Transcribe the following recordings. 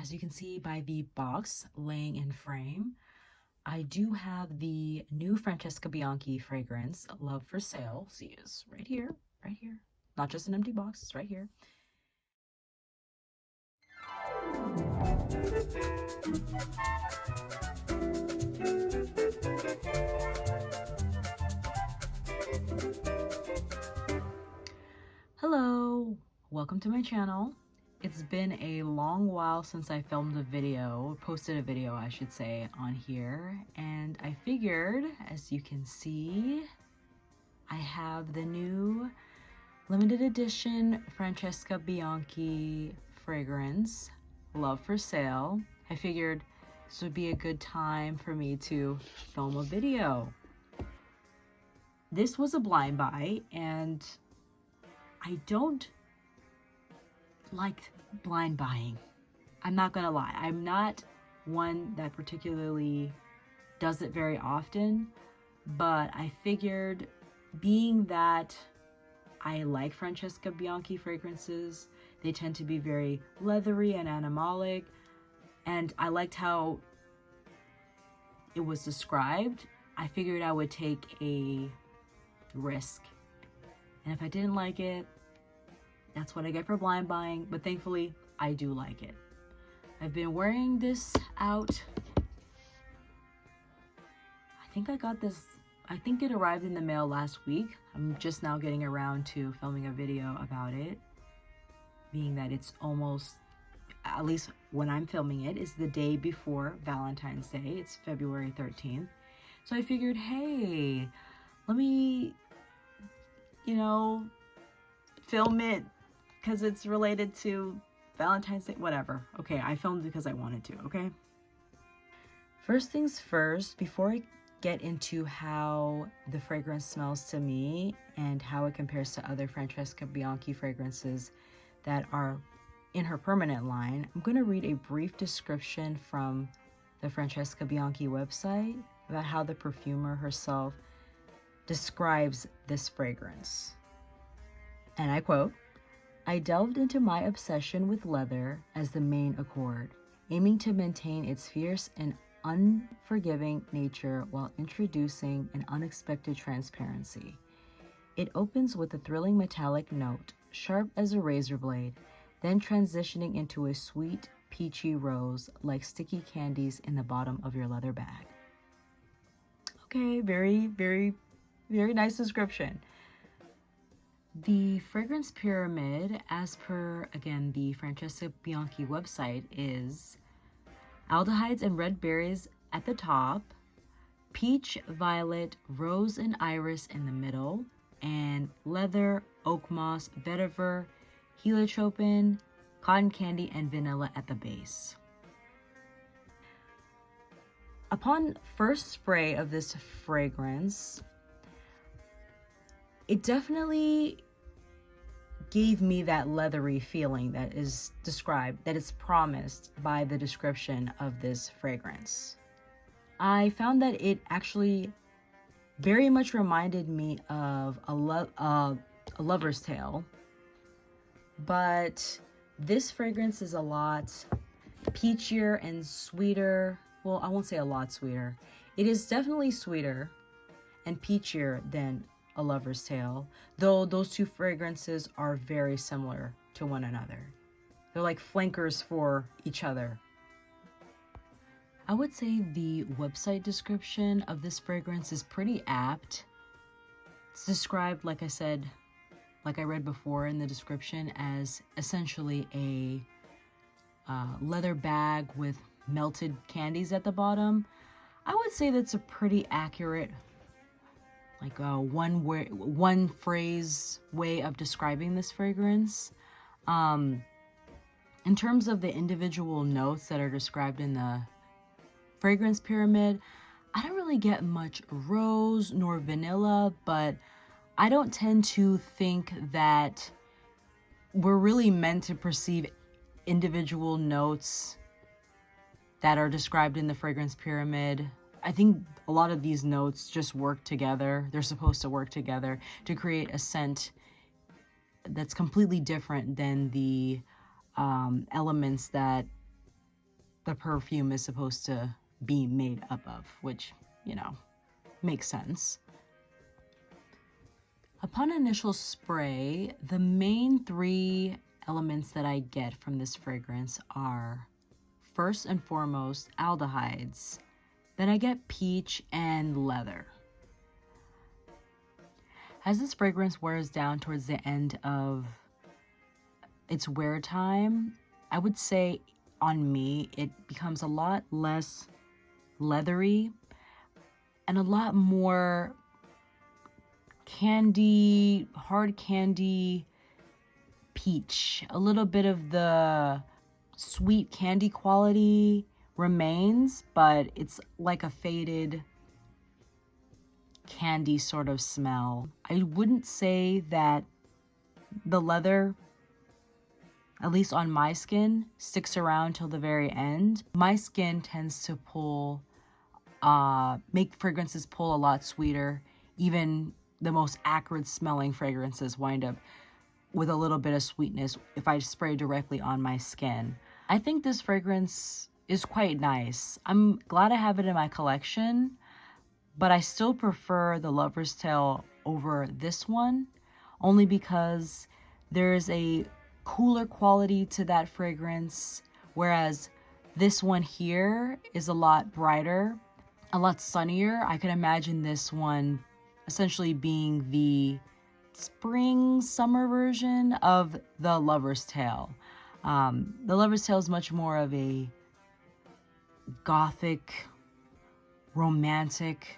as you can see by the box laying in frame, I do have the new Francesca Bianchi fragrance, Love for Sale. See, it's right here, right here. Not just an empty box, it's right here. Hello, welcome to my channel. It's been a long while since I filmed a video, posted a video I should say, on here, and I figured, as you can see, I have the new limited edition Francesca Bianchi fragrance, Love for Sale. I figured this would be a good time for me to film a video. This was a blind buy, and I don't like blind buying. I'm not gonna lie. I'm not one that particularly does it very often, but I figured, being that I like Francesca Bianchi fragrances, they tend to be very leathery and animalic, and I liked how it was described. I figured I would take a risk. And if I didn't like it, that's what I get for blind buying, but thankfully I do like it. I've been wearing this out. I think I got this, I think it arrived in the mail last week. I'm just now getting around to filming a video about it, being that it's almost, at least when I'm filming it, is the day before Valentine's Day. It's February 13th. So I figured, hey, let me, film it because it's related to Valentine's Day, whatever. Okay, I filmed because I wanted to, okay? First things first, before I get into how the fragrance smells to me and how it compares to other Francesca Bianchi fragrances that are in her permanent line, I'm going to read a brief description from the Francesca Bianchi website about how the perfumer herself describes this fragrance. And I quote, "I delved into my obsession with leather as the main accord, aiming to maintain its fierce and unforgiving nature while introducing an unexpected transparency. It opens with a thrilling metallic note, sharp as a razor blade, then transitioning into a sweet, peachy rose like sticky candies in the bottom of your leather bag." Okay, very, very, very nice description. The fragrance pyramid, as per, again, the Francesca Bianchi website, is aldehydes and red berries at the top, peach, violet, rose, and iris in the middle, and leather, oak moss, vetiver, heliotropin, cotton candy, and vanilla at the base. Upon first spray of this fragrance, it definitely gave me that leathery feeling that is described, that is promised by the description of this fragrance. I found that it actually very much reminded me of a lover's tale, but this fragrance is a lot peachier and sweeter. Well, I won't say a lot sweeter. It is definitely sweeter and peachier than a lover's tale, though those two fragrances are very similar to one another. They're like flankers for each other. I would say the website description of this fragrance is pretty apt. It's described, like I said, like I read before in the description, as essentially a leather bag with melted candies at the bottom. I would say that's a pretty accurate, like one phrase way of describing this fragrance. In terms of the individual notes that are described in the fragrance pyramid, I don't really get much rose nor vanilla, but I don't tend to think that we're really meant to perceive individual notes that are described in the fragrance pyramid. I think a lot of these notes just work together. They're supposed to work together to create a scent that's completely different than the elements that the perfume is supposed to be made up of, which, you know, makes sense. Upon initial spray, the main 3 elements that I get from this fragrance are, first and foremost, aldehydes. Then I get peach and leather. As this fragrance wears down towards the end of its wear time, I would say on me, it becomes a lot less leathery and a lot more candy, hard candy, peach. A little bit of the sweet candy quality remains, but it's like a faded candy sort of smell. I wouldn't say that the leather, at least on my skin, sticks around till the very end. My skin tends to make fragrances pull a lot sweeter. Even the most acrid smelling fragrances wind up with a little bit of sweetness if I spray directly on my skin. I think this fragrance is quite nice. I'm glad I have it in my collection, but I still prefer the Lover's Tale over this one, only because there's a cooler quality to that fragrance, whereas this one here is a lot brighter, a lot sunnier. I can imagine this one essentially being the spring summer version of the Lover's Tale. The Lover's Tale is much more of a gothic, romantic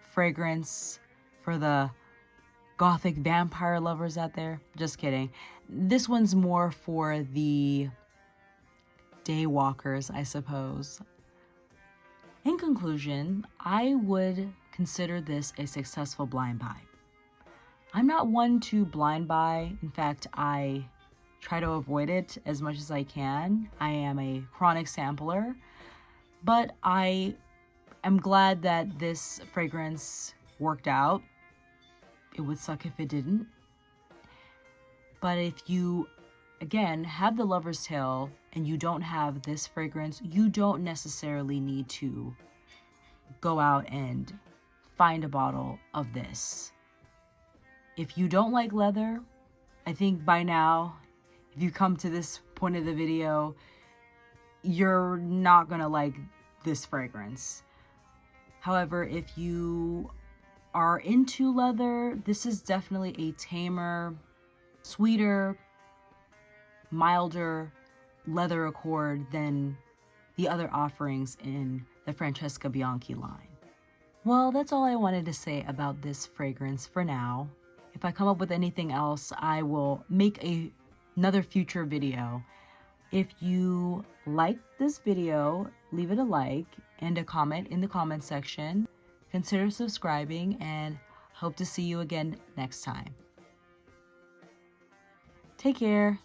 fragrance for the gothic vampire lovers out there. Just kidding. This one's more for the daywalkers, I suppose. In conclusion, I would consider this a successful blind buy. I'm not one to blind buy. In fact, I try to avoid it as much as I can. I am a chronic sampler, but I am glad that this fragrance worked out. It would suck if it didn't. But if you, again, have the Lover's Tale and you don't have this fragrance, you don't necessarily need to go out and find a bottle of this. If you don't like leather, I think by now, if you come to this point of the video, you're not gonna like this fragrance. However, if you are into leather, this is definitely a tamer, sweeter, milder leather accord than the other offerings in the Francesca Bianchi line. Well, that's all I wanted to say about this fragrance for now. If I come up with anything else, I will make another future video. If you like this video, leave it a like and a comment in the comment section. Consider subscribing and hope to see you again next time. Take care.